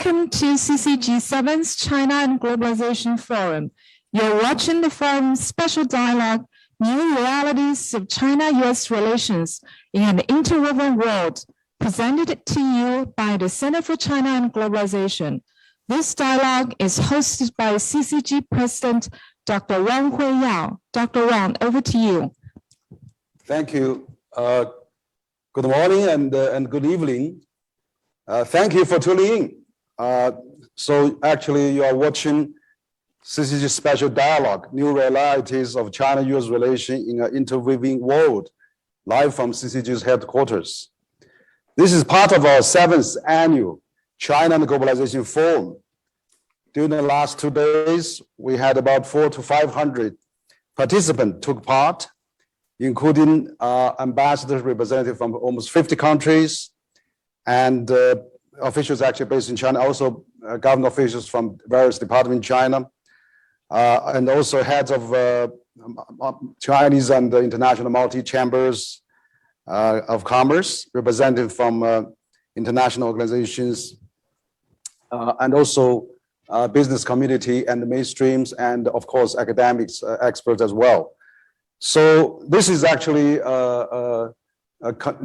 Welcome to CCG 7's China and Globalization Forum. You're watching the forum's special dialogue, New Realities of China-US Relations in an Interwoven World, presented to you by the Center for China and Globalization. This dialogue is hosted by CCG President Dr. Wang Huiyao. Dr. Wang, over to you. Thank you. Good morning and good evening. Thank you for tuning in. So actually you are watching CCG Special Dialogue, New Realities of China-US Relations in an Interweaving World, live from CCG's headquarters. This is part of our 7th annual China and Globalization Forum. During the last 2 days, we had about 400 to 500 participants took part, including ambassadors, representatives from almost 50 countries, and officials actually based in China, also government officials from various departments in China, and also heads of Chinese and international multi-chambers of commerce, representatives from international organizations, and also business community and the mainstreams, and of course academics, experts as well. So this is actually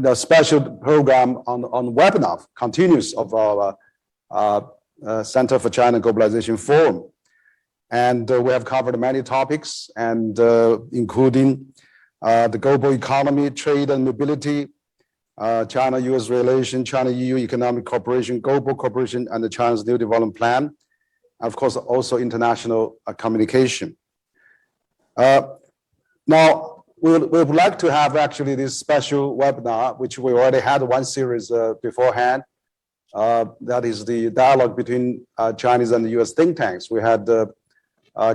the special program on webinar, continuous of our Center for China Globalization Forum. And we have covered many topics, and including the global economy, trade and mobility, China-US relations, China-EU economic cooperation, global cooperation, and the China's new development plan. Of course, also international communication. Now, we would like to have actually this special webinar, which we already had one series beforehand. That is the dialogue between Chinese and US think tanks. We had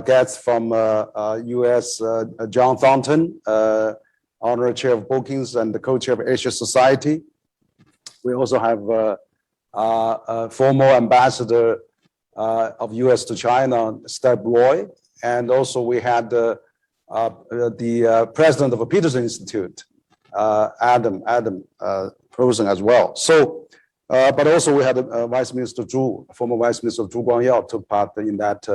guests from US, John Thornton, Honorary Chair of Brookings and the Co-Chair of Asia Society. We also have a former ambassador of US to China, Steb Roy, and also we had the president of the Peterson Institute, Adam Rosen as well. So, but also we had Vice Minister Zhu, former Vice Minister Zhu Guangyao took part in that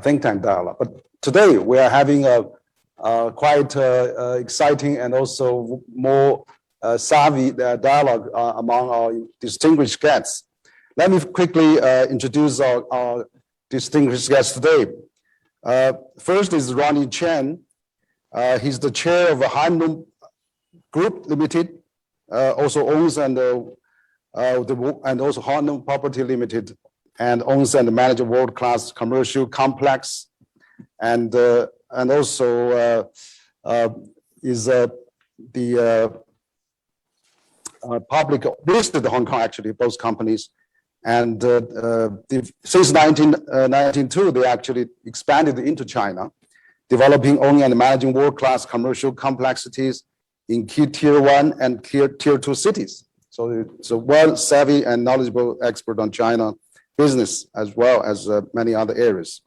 think tank dialogue. But today we are having a quite exciting and also more savvy dialogue among our distinguished guests. Let me quickly introduce our distinguished guests today. First is Ronnie Chen. He's the chair of the Hanlong Group Limited, also owns and also Hanlong Property Limited, and owns and manages world-class commercial complex, and also is the public listed Hong Kong, actually, both companies. And since 1992, they actually expanded into China, developing, owning, and managing world-class commercial complexities in key Tier 1 and Tier 2 cities. So it's a well-savvy and knowledgeable expert on China business, as well as many other areas.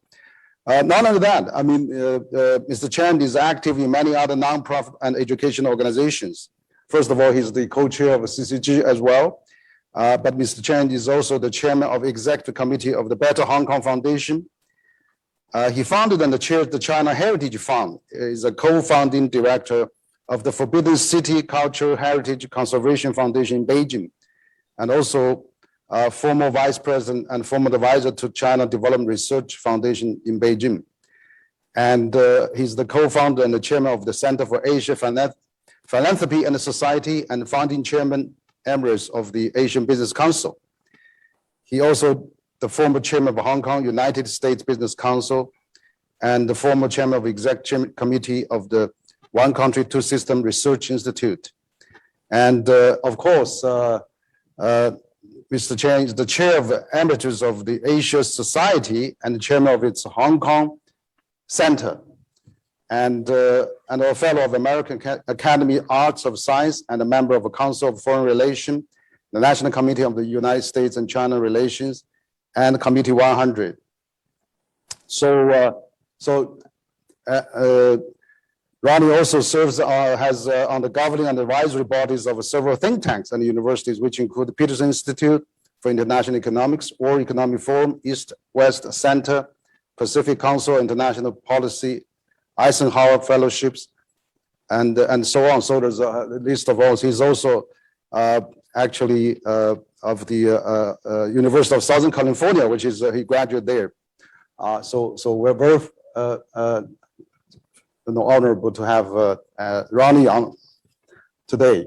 Not only that, I mean, Mr. Chen is active in many other nonprofit and educational organizations. First of all, he's the co-chair of CCG as well. But Mr. Chen is also the chairman of the executive committee of the Better Hong Kong Foundation. He founded and chairs the China Heritage Fund, is a co-founding director of the Forbidden City Cultural Heritage Conservation Foundation in Beijing, and also former vice president and former advisor to China Development Research Foundation in Beijing. And he's the co-founder and the chairman of the Center for Asia Philanthropy and Society, and founding chairman Emirates of the Asian Business Council. He also the former chairman of Hong Kong United States Business Council, and the former chairman of the executive committee of the One Country, Two System Research Institute. And of course, Mr. Chen is the chair of the Emeritus of the Asia Society and the chairman of its Hong Kong Center, and a fellow of American Academy Arts of Science, and a member of the Council of Foreign Relations, the National Committee of the United States and China Relations, and Committee 100. So, Ronnie also serves on the governing and advisory bodies of several think tanks and universities, which include the Peterson Institute for International Economics, World Economic Forum, East-West Center, Pacific Council, International Policy, Eisenhower Fellowships, and so on. So there's a list of all. He's also actually of the University of Southern California, which is he graduated there. So we're very honorable to have Ronnie on today.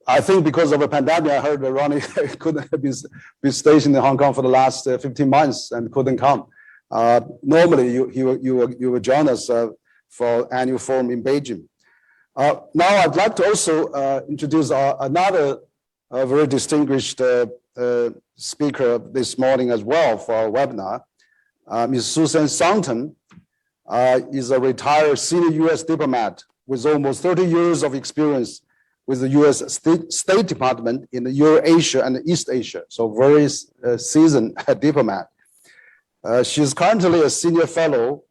I think because of a pandemic, I heard that Ronnie couldn't have been stationed in Hong Kong for the last 15 months and couldn't come. Normally, you would join us for annual forum in Beijing. Now, I'd like to also introduce another very distinguished speaker this morning as well for our webinar. Ms. Susan Thornton is a retired senior U.S. diplomat with almost 30 years of experience with the U.S. State Department in Eurasia and East Asia, so very seasoned diplomat. She is currently a senior fellow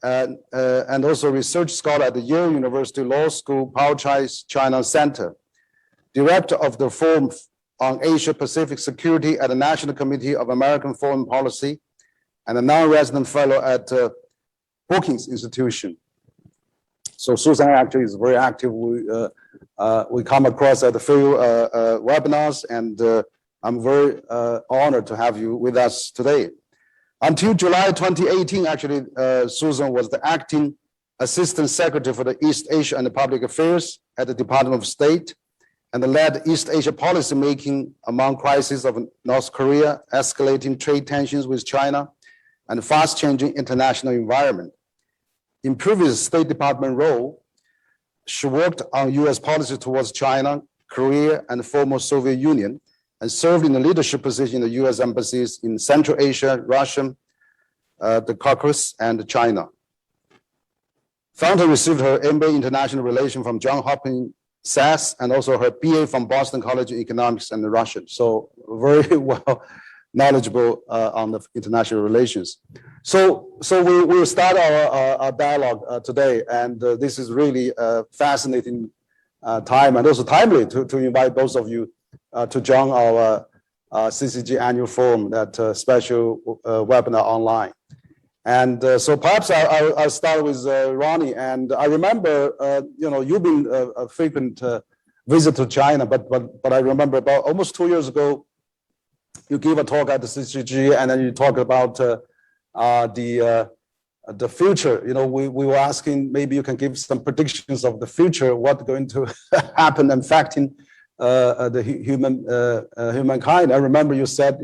and also research scholar at the Yale University Law School politicization China Center, director of the Forum on Asia Pacific Security at the National Committee of American Foreign Policy, and a non-resident fellow at Brookings Institution. So Susan actually is very active. We come across at a few webinars, and I'm very honored to have you with us today. Until July 2018, actually, Susan was the acting Assistant Secretary for the East Asia and the Public Affairs at the Department of State, and led East Asia policy making among crises of North Korea, escalating trade tensions with China, and fast-changing international environment. In previous State Department role, she worked on U.S. policy towards China, Korea, and the former Soviet Union, and served in the leadership position in the U.S. embassies in Central Asia, Russia, the Caucasus, and China. Thornton received her MBA International Relations from Johns Hopkins SAS, and also her BA from Boston College in Economics and Russian. So very well knowledgeable on the international relations. So we will start our dialogue today, and this is really a fascinating time, and also timely to invite those of you to join our CCG annual forum, that special webinar online. And so perhaps I'll start with Ronnie. And I remember, you've been a frequent visitor to China, but I remember about almost 2 years ago, you gave a talk at the CCG, and then you talked about the future. We were asking, maybe you can give some predictions of the future, what's going to happen affecting the humankind. I remember you said,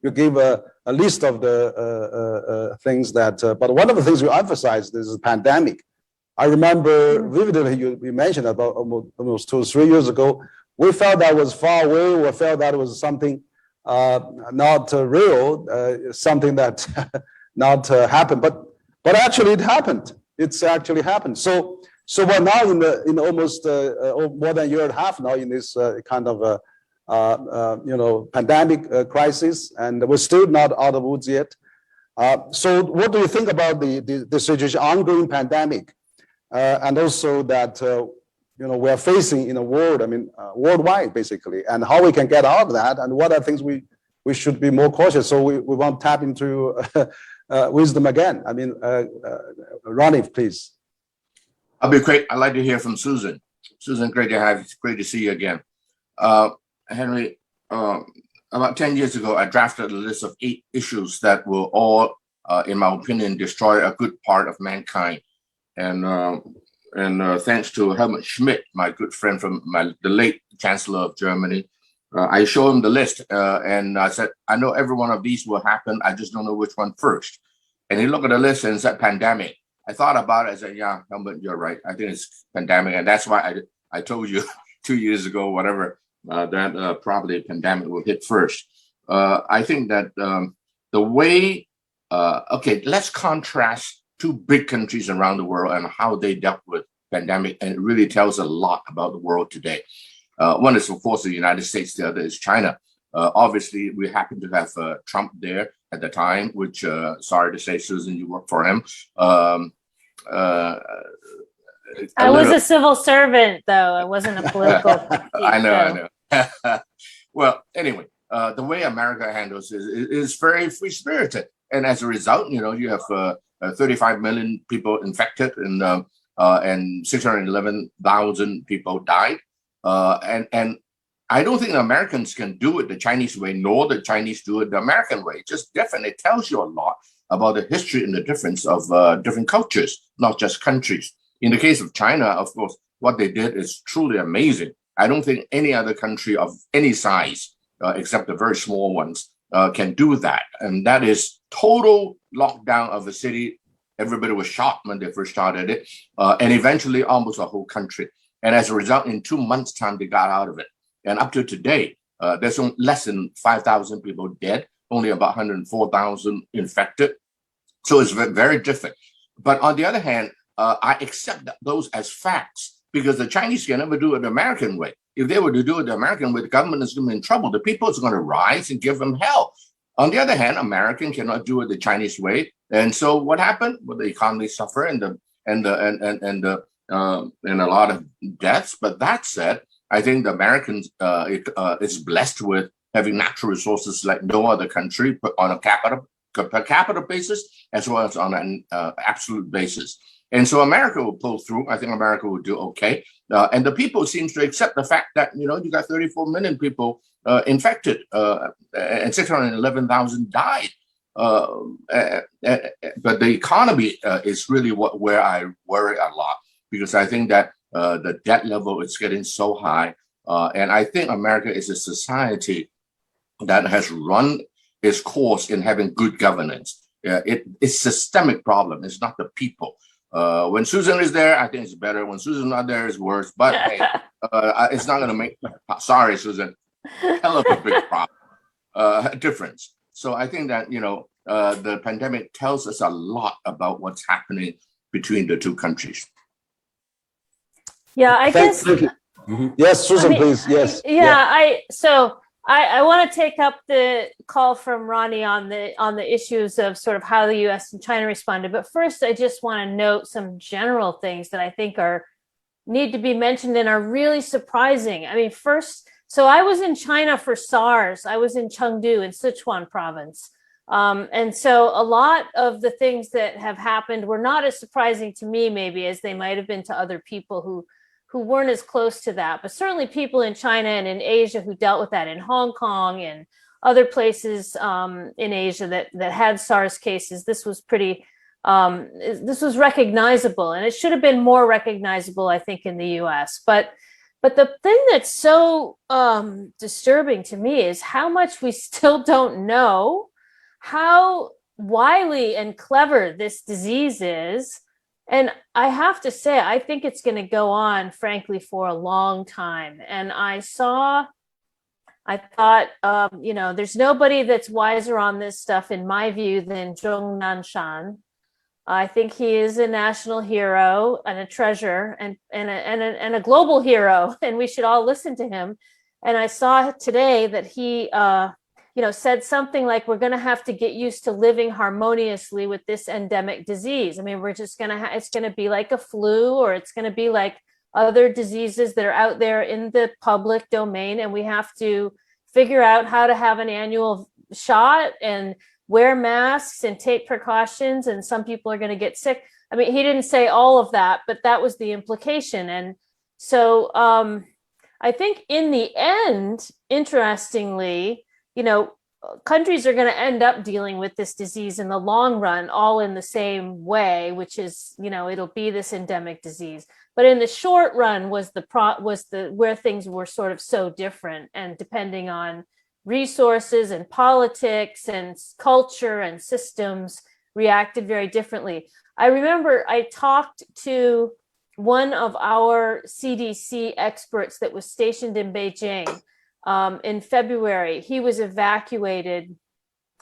you gave a list of the things that, but one of the things you emphasized is the pandemic. I remember vividly you mentioned about almost 2 or 3 years ago, we felt that was far away, we felt that was something not real, something that not happened, but actually it happened. It's actually happened. So we're now in almost more than a year and a half now in this kind of pandemic crisis, and we're still not out of the woods yet. So what do you think about the situation, ongoing pandemic, and also that we are facing in a world, worldwide basically, and how we can get out of that, and what are things we should be more cautious. So we want to tap into wisdom again. Ronnie, please. I'll be great. I'd like to hear from Susan. Susan, great to see you again. Henry, about 10 years ago, I drafted a list of 8 issues that will all, in my opinion, destroy a good part of mankind. And thanks to Helmut Schmidt, my good friend from the late Chancellor of Germany, I showed him the list, and I said, I know every one of these will happen. I just don't know which one first. And he looked at the list and said, pandemic. I thought about it. I said, yeah, Helmut, you're right. I think it's pandemic. And that's why I told you 2 years ago, whatever, that probably pandemic will hit first. I think that the way, let's contrast 2 big countries around the world and how they dealt with pandemic. And it really tells a lot about the world today. One is, of course, the United States. The other is China. Obviously, we happen to have Trump there at the time, which, sorry to say, Susan, you work for him. I was a civil servant, though. I wasn't a political. I know. Well, anyway, the way America handles it is very free-spirited. And as a result, you have 35 million people infected and 611,000 people died. And I don't think the Americans can do it the Chinese way, nor the Chinese do it the American way. It just definitely tells you a lot about the history and the difference of different cultures, not just countries. In the case of China, of course, what they did is truly amazing. I don't think any other country of any size, except the very small ones, can do that. And that is total lockdown of a city. Everybody was shocked when they first started it, and eventually almost a whole country. And as a result, in 2 months' time, they got out of it. And up to today, there's less than 5,000 people dead, only about 104,000 infected. So it's very different. But on the other hand, I accept those as facts because the Chinese can never do it the American way. If they were to do it the American way, the government is going to be in trouble. The people is going to rise and give them hell. On the other hand, American cannot do it the Chinese way. And so what happened? Well, the economy suffered and a lot of deaths. But that said, I think the Americans is blessed with having natural resources like no other country, but on a per capita basis, as well as on an absolute basis. And so America will pull through. I think America will do okay. And the people seems to accept the fact that, you got 34 million people infected and 611,000 died. But the economy is really where I worry a lot, because I think that the debt level is getting so high. And I think America is a society that has run its course in having good governance. It's a systemic problem. It's not the people. When Susan is there, I think it's better. When Susan's not there, it's worse. But hey, it's not going to make, sorry, Susan, hell of a big problem, difference. So I think that, the pandemic tells us a lot about what's happening between the two countries. Yeah, I guess. Thank you. Yes, Susan, please. Yes. I want to take up the call from Ronnie on the issues of sort of how the U.S. and China responded. But first, I just want to note some general things that I think need to be mentioned and are really surprising. I mean, first, so I was in China for SARS. I was in Chengdu in Sichuan province. And so a lot of the things that have happened were not as surprising to me, maybe, as they might have been to other people who weren't as close to that, but certainly people in China and in Asia who dealt with that, in Hong Kong and other places in Asia that had SARS cases. This was pretty, this was recognizable, and it should have been more recognizable, I think, in the US. But the thing that's so disturbing to me is how much we still don't know, how wily and clever this disease is. And I have to say, I think it's going to go on, frankly, for a long time. And I thought, there's nobody that's wiser on this stuff, in my view, than Zhong Nanshan. I think he is a national hero and a treasure and a global hero, and we should all listen to him. And I saw today that he said something like, we're going to have to get used to living harmoniously with this endemic disease. I mean, we're just going to, it's going to be like a flu, or it's going to be like other diseases that are out there in the public domain. And we have to figure out how to have an annual shot and wear masks and take precautions. And some people are going to get sick. I mean, he didn't say all of that, but that was the implication. And so I think in the end, interestingly, countries are going to end up dealing with this disease in the long run, all in the same way, which is, it'll be this endemic disease. But in the short run was where things were sort of so different, and depending on resources and politics and culture and systems reacted very differently. I remember I talked to one of our CDC experts that was stationed in Beijing. In February, he was evacuated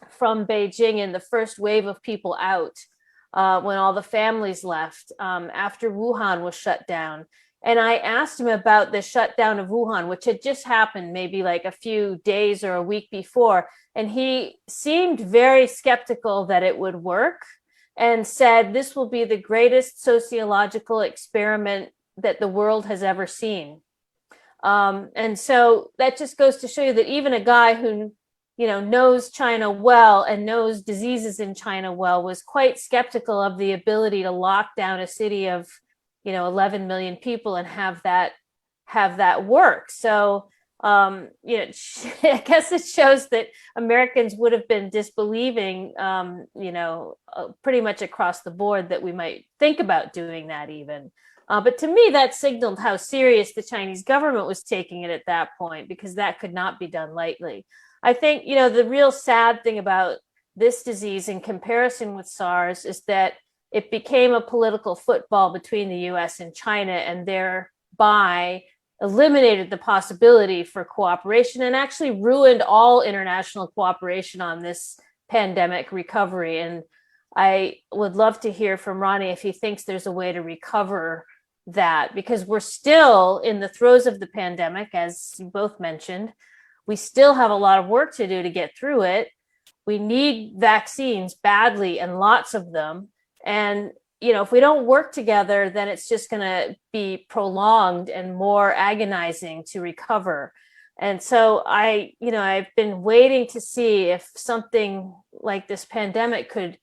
from Beijing in the first wave of people out when all the families left after Wuhan was shut down. And I asked him about the shutdown of Wuhan, which had just happened maybe like a few days or a week before. And he seemed very skeptical that it would work, and said this will be the greatest sociological experiment that the world has ever seen. And so that just goes to show you that even a guy who, knows China well and knows diseases in China well was quite skeptical of the ability to lock down a city of, 11 million people and have that work. So, I guess it shows that Americans would have been disbelieving, pretty much across the board that we might think about doing that even. But to me, that signaled how serious the Chinese government was taking it at that point, because that could not be done lightly. I think, the real sad thing about this disease in comparison with SARS is that it became a political football between the US and China, and thereby eliminated the possibility for cooperation and actually ruined all international cooperation on this pandemic recovery. And I would love to hear from Ronnie if he thinks there's a way to recover that, because we're still in the throes of the pandemic, as you both mentioned. We still have a lot of work to do to get through it. We need vaccines badly, and lots of them. And if we don't work together, then it's just going to be prolonged and more agonizing to recover. And so I've been waiting to see if something like this pandemic could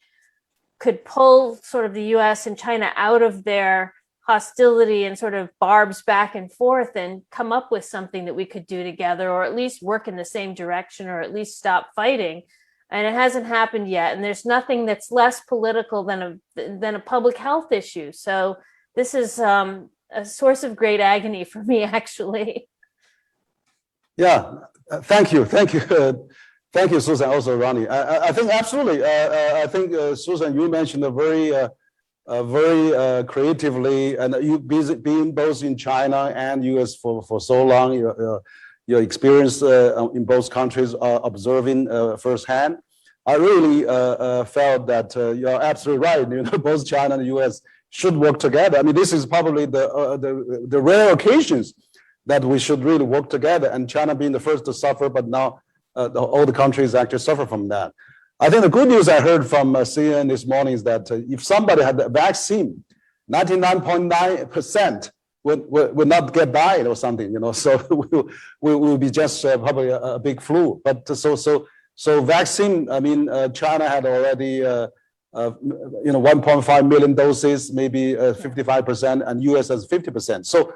pull sort of the US and China out of their hostility and sort of barbs back and forth and come up with something that we could do together, or at least work in the same direction, or at least stop fighting. And it hasn't happened yet. And there's nothing that's less political than a public health issue. So this is a source of great agony for me, actually. Yeah, thank you. Thank you, Susan, also Ronnie. I think absolutely. I think, Susan, you mentioned a very creatively, and you being both in China and US for so long, your experience in both countries observing firsthand. I really felt that you're absolutely right. Both China and US should work together. I mean, this is probably the rare occasions that we should really work together, and China being the first to suffer, but now all the countries actually suffer from that. I think the good news I heard from CNN this morning is that if somebody had the vaccine, 99.9% would not get died or something, so we'll be just probably a big flu. But so vaccine, I mean, China had already 1.5 million doses, maybe 55%, and US has 50%. So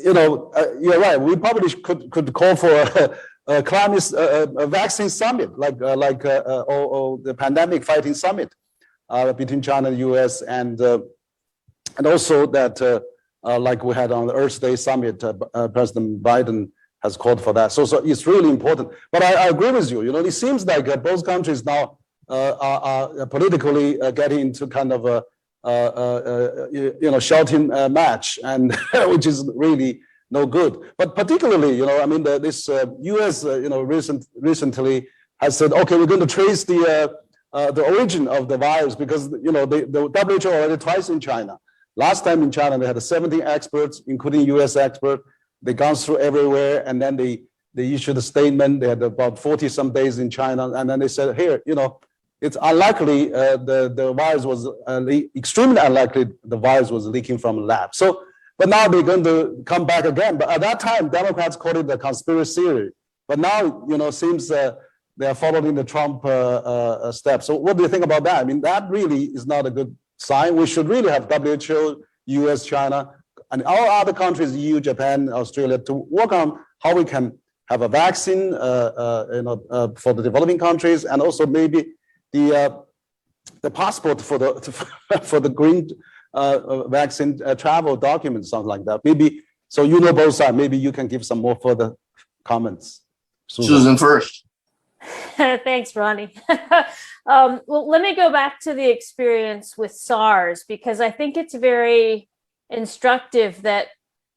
you're right. We probably could call for a climate vaccine summit, like or the pandemic fighting summit between China and US, and also that like we had on the Earth Day summit, President Biden has called for that. So it's really important. But I agree with you. It seems like both countries now are politically getting into kind of a shouting match, and which is really no good. But particularly, I mean, this U.S. recently has said, okay, we're going to trace the origin of the virus, because the WHO already twice in China. Last time in China, they had 17 experts, including U.S. expert. They gone through everywhere, and then they issued a statement. They had about 40 some days in China, and then they said, here, it's unlikely the virus was extremely unlikely the virus was leaking from a lab. So, but now they're going to come back again. But at that time, Democrats called it the conspiracy theory. But now, seems they are following the Trump steps. So, what do you think about that? I mean, that really is not a good sign. We should really have WHO, US, China, and all other countries, EU, Japan, Australia, to work on how we can have a vaccine, for the developing countries, and also maybe the passport for the green vaccine travel documents, something like that. Maybe, so both sides. Maybe you can give some more further comments. Susan first. Thanks, Ronnie. Well, let me go back to the experience with SARS, because I think it's very instructive that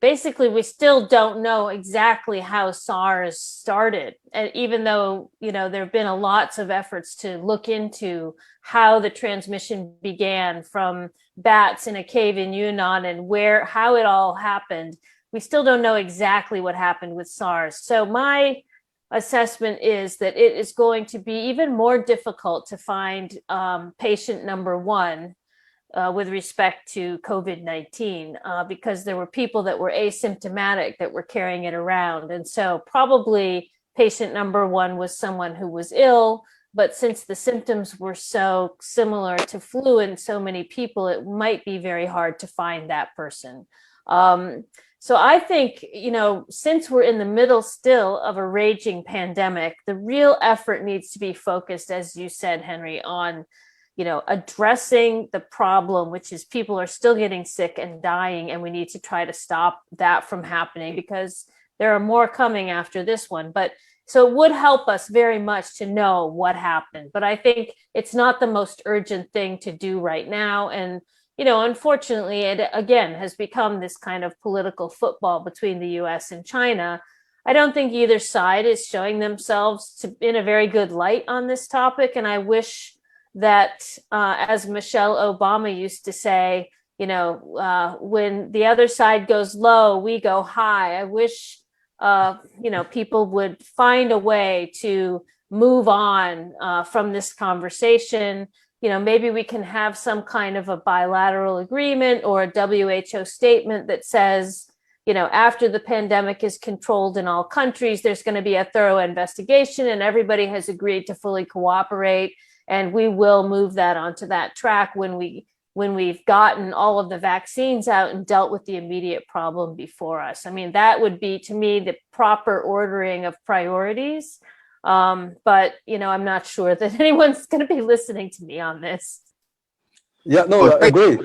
basically we still don't know exactly how SARS started. And even though, there have been lots of efforts to look into how the transmission began from bats in a cave in Yunnan and how it all happened, we still don't know exactly what happened with SARS. So my assessment is that it is going to be even more difficult to find patient number one with respect to COVID-19, because there were people that were asymptomatic that were carrying it around. And so probably patient number one was someone who was ill, but since the symptoms were so similar to flu in so many people, it might be very hard to find that person. So I think, since we're in the middle still of a raging pandemic, the real effort needs to be focused, as you said, Henry, on addressing the problem, which is people are still getting sick and dying, and we need to try to stop that from happening because there are more coming after this one. But so it would help us very much to know what happened. But I think it's not the most urgent thing to do right now. And, unfortunately, it again has become this kind of political football between the US and China. I don't think either side is showing themselves in a very good light on this topic. And I wish that, as Michelle Obama used to say, when the other side goes low, we go high. I wish, people would find a way to move on from this conversation. Maybe we can have some kind of a bilateral agreement or a WHO statement that says, after the pandemic is controlled in all countries, there's going to be a thorough investigation and everybody has agreed to fully cooperate. And we will move that onto that track when we've gotten all of the vaccines out and dealt with the immediate problem before us. I mean, that would be, to me, the proper ordering of priorities. But, I'm not sure that anyone's going to be listening to me on this. Yeah, no, I agree.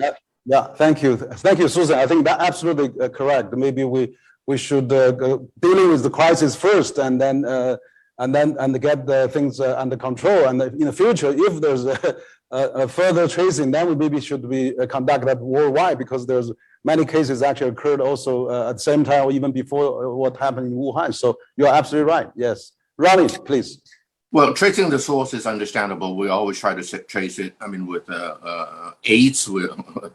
Yeah, thank you. Thank you, Susan. I think that's absolutely correct. Maybe we should dealing with the crisis first and then get the things under control. And in the future, if there's a further tracing, then we maybe should be conduct that worldwide, because there's many cases actually occurred also at the same time or even before what happened in Wuhan. So you're absolutely right. Yes. Ronnie, please. Well, tracing the source is understandable. We always try to trace it. I mean, with AIDS,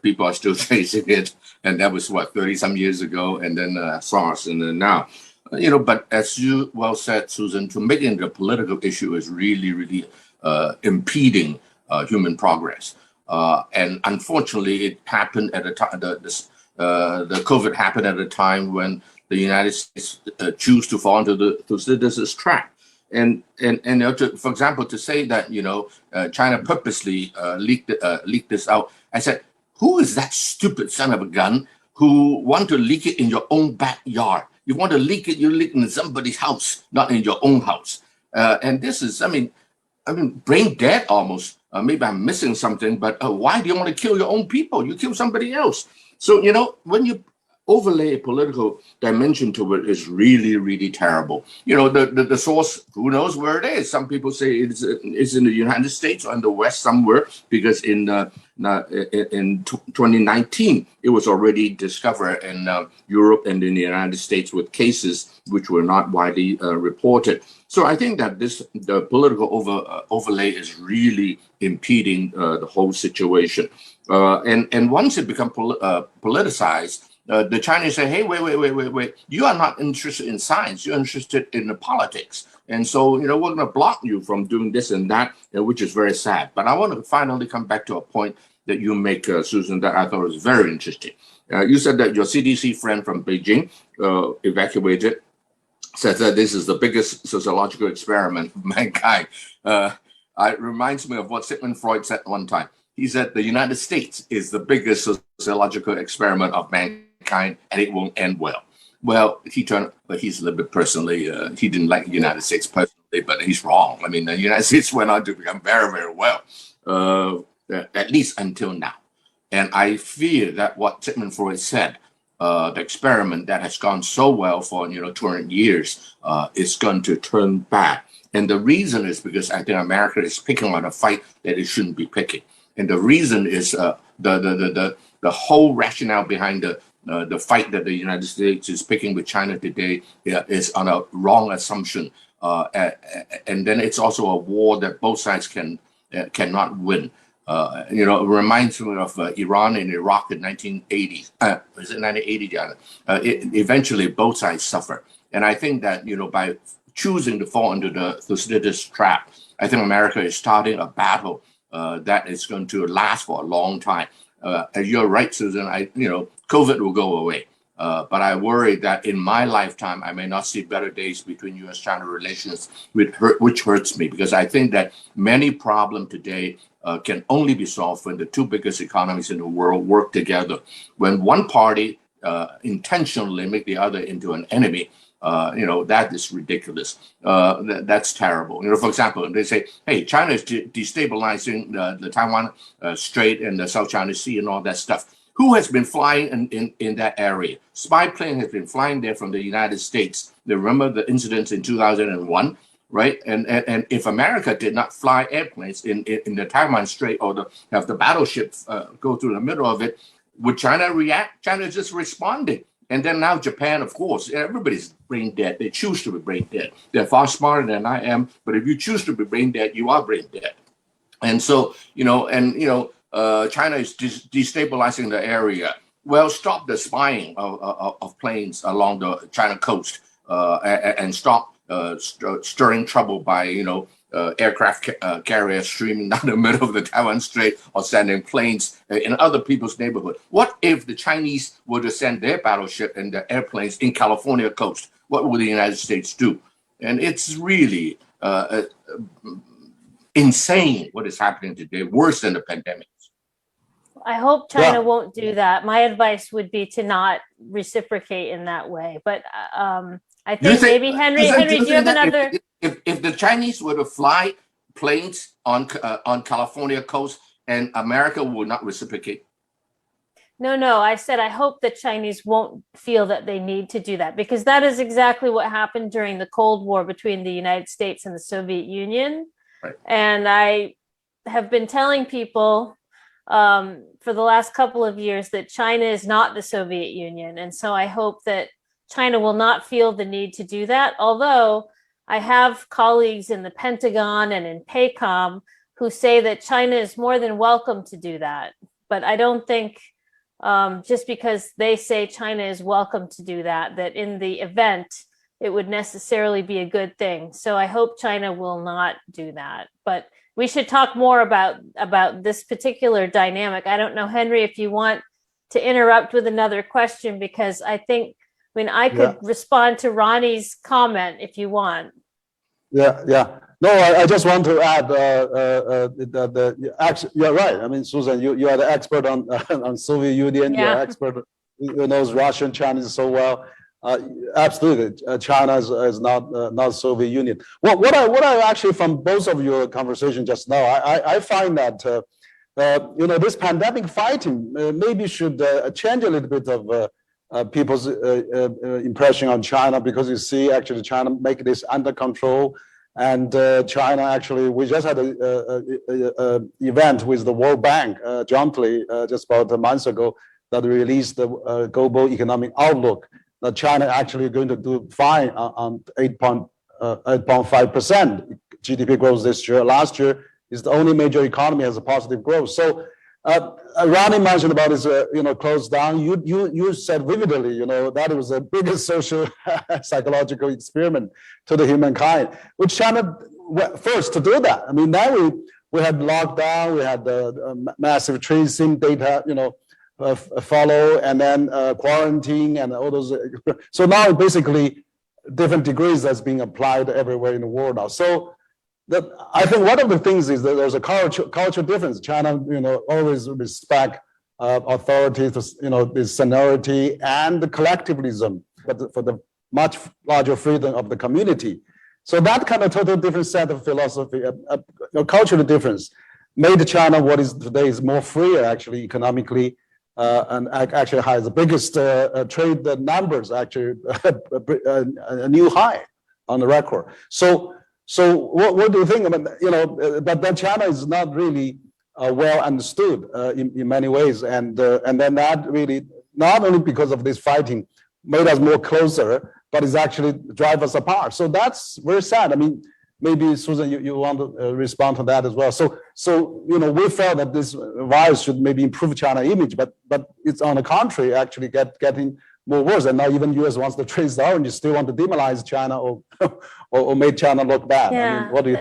people are still tracing it. And that was, 30-some years ago, and then SARS, and then now. But as you well said, Susan, to make it a political issue is really, really impeding human progress. And unfortunately, it happened at a time, the COVID happened at a time when the United States choose to fall into this trap. And for example, to say that, China purposely leaked this out, I said, who is that stupid son of a gun who want to leak it in your own backyard? You want to leak it, you leak in somebody's house, not in your own house. And this is, I mean, brain dead almost. Maybe I'm missing something, but why do you want to kill your own people? You kill somebody else. So, when you overlay a political dimension to it is really, really terrible. The source, who knows where it is? Some people say it's in the United States or in the West somewhere, because in 2019, it was already discovered in Europe and in the United States with cases which were not widely reported. So I think that the political overlay is really impeding the whole situation. And once it becomes politicized, the Chinese say, hey, wait. You are not interested in science. You're interested in the politics. And so, we're going to block you from doing this and that, which is very sad. But I want to finally come back to a point that you make, Susan, that I thought was very interesting. You said that your CDC friend from Beijing evacuated, said that this is the biggest sociological experiment of mankind. It reminds me of what Sigmund Freud said one time. He said the United States is the biggest sociological experiment of mankind, and it won't end well. Well, he's a little bit personally, he didn't like the United States personally, but he's wrong. I mean, the United States went on to become very, very well, at least until now. And I fear that what Sigmund Freud said, the experiment that has gone so well for 200 years is going to turn bad. And the reason is because I think America is picking on a fight that it shouldn't be picking. And the reason is the whole rationale behind the fight that the United States is picking with China today is on a wrong assumption. And then it's also a war that both sides cannot win. It reminds me of Iran and Iraq in 1980. Was it 1980? Eventually, both sides suffer. And I think that, by choosing to fall into the Thucydides trap, I think America is starting a battle that is going to last for a long time. you're right, Susan. COVID will go away. But I worry that in my lifetime, I may not see better days between U.S.-China relations, which hurts me, because I think that many problems today can only be solved when the two biggest economies in the world work together. When one party intentionally make the other into an enemy, that is ridiculous. That's terrible. For example, they say, hey, China is destabilizing the Taiwan Strait and the South China Sea and all that stuff. Who has been flying in that area? Spy plane has been flying there from the United States. They remember the incidents in 2001, right? And if America did not fly airplanes in the Taiwan Strait or have the battleships go through the middle of it, would China react? China is just responding. And then now Japan, of course, everybody's brain dead. They choose to be brain dead. They're far smarter than I am, but if you choose to be brain dead, you are brain dead. And so, China is destabilizing the area. Well, stop the spying of planes along the China coast and stop stirring trouble by, aircraft carriers streaming down the middle of the Taiwan Strait or sending planes in other people's neighborhood. What if the Chinese were to send their battleship and the airplanes in California coast? What would the United States do? And it's really insane what is happening today, worse than the pandemic. I hope China won't do that. My advice would be to not reciprocate in that way. But I think maybe Henry, do you have another? If the Chinese were to fly planes on California coast, and America would not reciprocate? No. I said I hope the Chinese won't feel that they need to do that, because that is exactly what happened during the Cold War between the United States and the Soviet Union. Right. And I have been telling people for the last couple of years that China is not the Soviet Union. And so I hope that China will not feel the need to do that. Although I have colleagues in the Pentagon and in PACOM who say that China is more than welcome to do that. But I don't think just because they say China is welcome to do that, that in the event, it would necessarily be a good thing. So I hope China will not do that. But we should talk more about this particular dynamic. I don't know, Henry, if you want to interrupt with another question, because I could respond to Ronnie's comment if you want. Yeah. No, I just want to add actually, you're right. I mean, Susan, you are the expert on Soviet Union. Yeah. You're expert who knows Russian, Chinese so well. Absolutely, China is not Soviet Union. What I actually, from both of your conversation just now, I find that this pandemic fighting maybe should change a little bit of people's impression on China, because you see actually China make this under control, and China actually, we just had a event with the World Bank jointly just about a month ago that released the global economic outlook. That China actually going to do fine on 8.5% GDP growth this year. Last year is the only major economy has a positive growth. So Ronnie mentioned about this, closed down. You said vividly, that it was the biggest social psychological experiment to the humankind, which China went first to do that. I mean, then we had lockdown, we had massive tracing data, follow, and then quarantine and all those. So now basically different degrees that's being applied everywhere in the world now. So I think one of the things is that there's a cultural difference. China, always respect authority, the seniority and the collectivism, but for the much larger freedom of the community. So that kind of total different set of philosophy, cultural difference, made China what is today is more freer actually economically. And actually has the biggest trade numbers, actually a new high on the record. So what do you think about, but then China is not really well understood in many ways, and then that really, not only because of this fighting, made us more closer, but it's actually drive us apart. So that's very sad. I mean, maybe Susan, you want to respond to that as well. So we felt that this virus should maybe improve China image, but it's on the contrary, actually getting more worse. And now even U.S. wants to trace the orange, still want to demonize China or make China look bad. Yeah. I mean, what do you?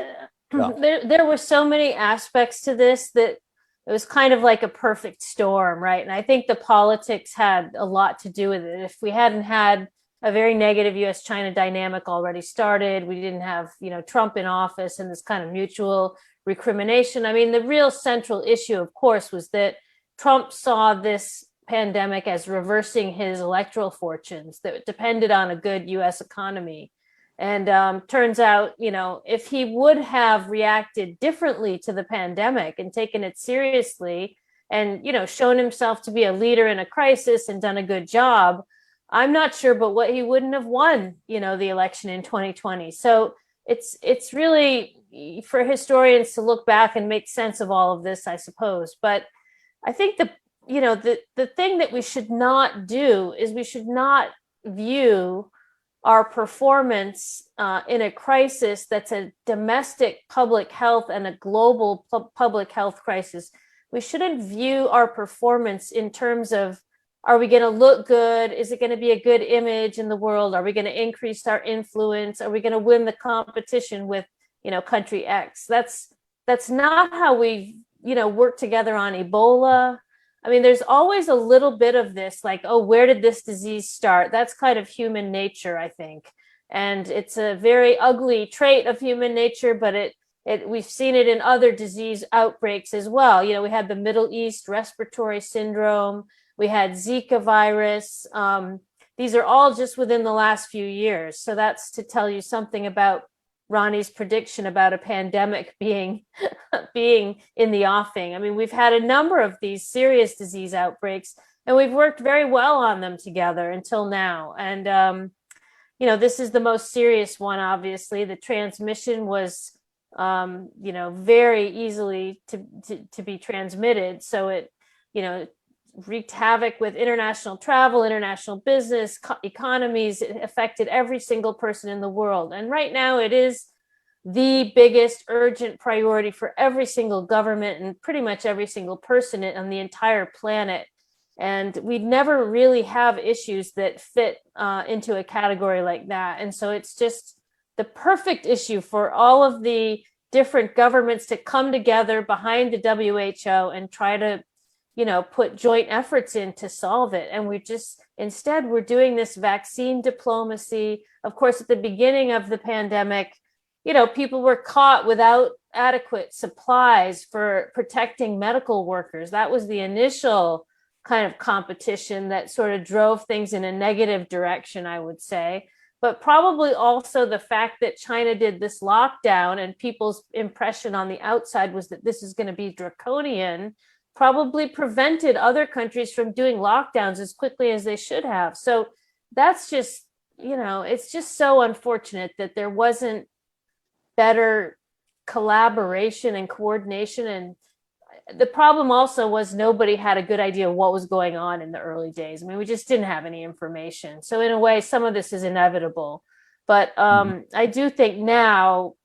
There were so many aspects to this that it was kind of like a perfect storm, right? And I think the politics had a lot to do with it. If we hadn't had a very negative US-China dynamic already started, we didn't have, Trump in office and this kind of mutual recrimination. I mean, the real central issue, of course, was that Trump saw this pandemic as reversing his electoral fortunes that depended on a good US economy. And turns out, if he would have reacted differently to the pandemic and taken it seriously and, shown himself to be a leader in a crisis and done a good job, I'm not sure, but what he wouldn't have won, the election in 2020. So it's really for historians to look back and make sense of all of this, I suppose. But I think the thing that we should not do is we should not view our performance in a crisis that's a domestic public health and a global public health crisis. We shouldn't view our performance in terms of, are we going to look good? Is it going to be a good image in the world? Are we going to increase our influence? Are we going to win the competition with, country X? That's not how we, work together on Ebola. I mean, there's always a little bit of this, like, oh, where did this disease start? That's kind of human nature, I think. And it's a very ugly trait of human nature, but we've seen it in other disease outbreaks as well. We had the Middle East respiratory syndrome. We had Zika virus. These are all just within the last few years. So that's to tell you something about Ronnie's prediction about a pandemic being in the offing. I mean, we've had a number of these serious disease outbreaks, and we've worked very well on them together until now. And, this is the most serious one, obviously. The transmission was, very easily to be transmitted. So it, wreaked havoc with international travel, international business, economies. It affected every single person in the world. And right now it is the biggest urgent priority for every single government and pretty much every single person on the entire planet. And we never really have issues that fit into a category like that. And so it's just the perfect issue for all of the different governments to come together behind the WHO and try to put joint efforts in to solve it. And instead we're doing this vaccine diplomacy. Of course, at the beginning of the pandemic, people were caught without adequate supplies for protecting medical workers. That was the initial kind of competition that sort of drove things in a negative direction, I would say. But probably also the fact that China did this lockdown and people's impression on the outside was that this is going to be draconian, probably prevented other countries from doing lockdowns as quickly as they should have. So that's just, it's just so unfortunate that there wasn't better collaboration and coordination. And the problem also was nobody had a good idea of what was going on in the early days. I mean, we just didn't have any information. So in a way, some of this is inevitable. But I do think now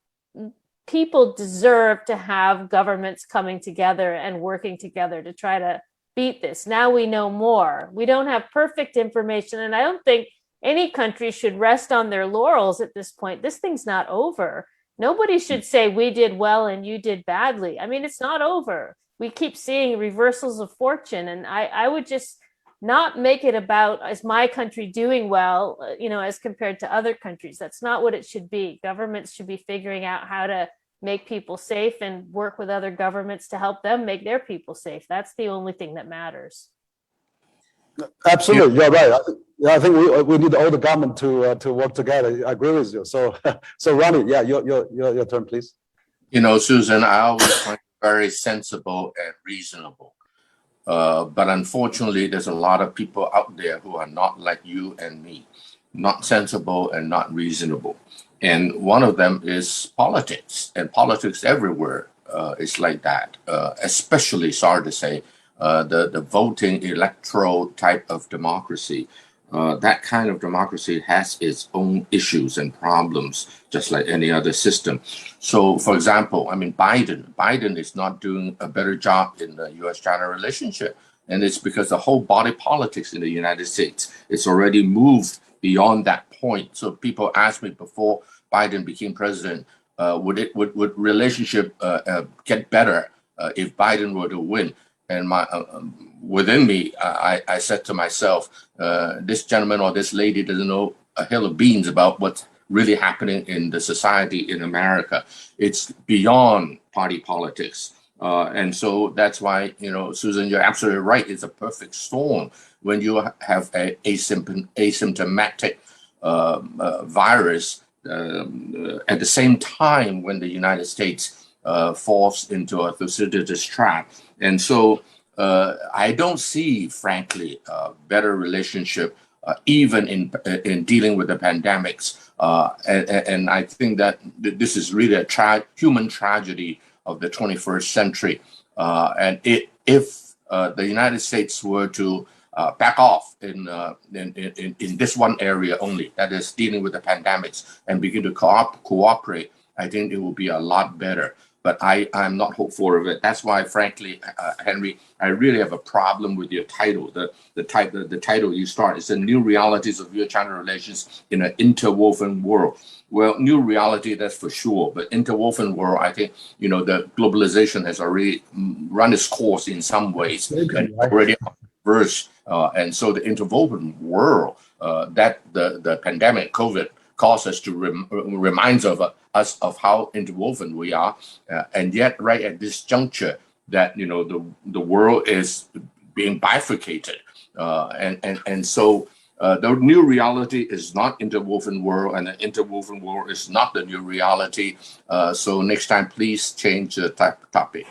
people deserve to have governments coming together and working together to try to beat this. Now we know more. We don't have perfect information, and I don't think any country should rest on their laurels at this point. This thing's not over. Nobody should say we did well and you did badly. I mean, it's not over. We keep seeing reversals of fortune, and I would just not make it about, is my country doing well, as compared to other countries. That's not what it should be. Governments should be figuring out how to make people safe and work with other governments to help them make their people safe. That's the only thing that matters. Absolutely, you're right. I think we need all the government to work together. I agree with you. So Ronnie, your turn, please. Susan, I always find very sensible and reasonable. But unfortunately, there's a lot of people out there who are not like you and me, not sensible and not reasonable. And one of them is politics, and politics everywhere is like that, especially, sorry to say, the voting electoral type of democracy. That kind of democracy has its own issues and problems, just like any other system. So, for example, Biden is not doing a better job in the US-China relationship. And it's because the whole body politics in the United States is already moved beyond that point. So people asked me before Biden became president, would relationship get better if Biden were to win. And within me, I said to myself, this gentleman or this lady doesn't know a hill of beans about what's really happening in the society in America. It's beyond party politics. And so that's why, Susan, you're absolutely right. It's a perfect storm when you have a asymptomatic virus at the same time when the United States falls into a Thucydides trap. And so I don't see, frankly, a better relationship even in dealing with the pandemics. And I think that this is really a human tragedy of the 21st century. And if the United States were to back off in this one area only, that is dealing with the pandemics, and begin to cooperate, I think it will be a lot better. But I'm not hopeful of it. That's why, frankly, Henry, I really have a problem with your title. The title you start is the new realities of U.S.-China relations in an interwoven world. Well, new reality, that's for sure. But interwoven world, I think, the globalization has already run its course in some ways, and already reversed. And so the interwoven world that the pandemic, COVID, cause us to reminds of us of how interwoven we are, and yet right at this juncture that the world is being bifurcated, and so the new reality is not interwoven world, and the interwoven world is not the new reality. So next time, please change the topic.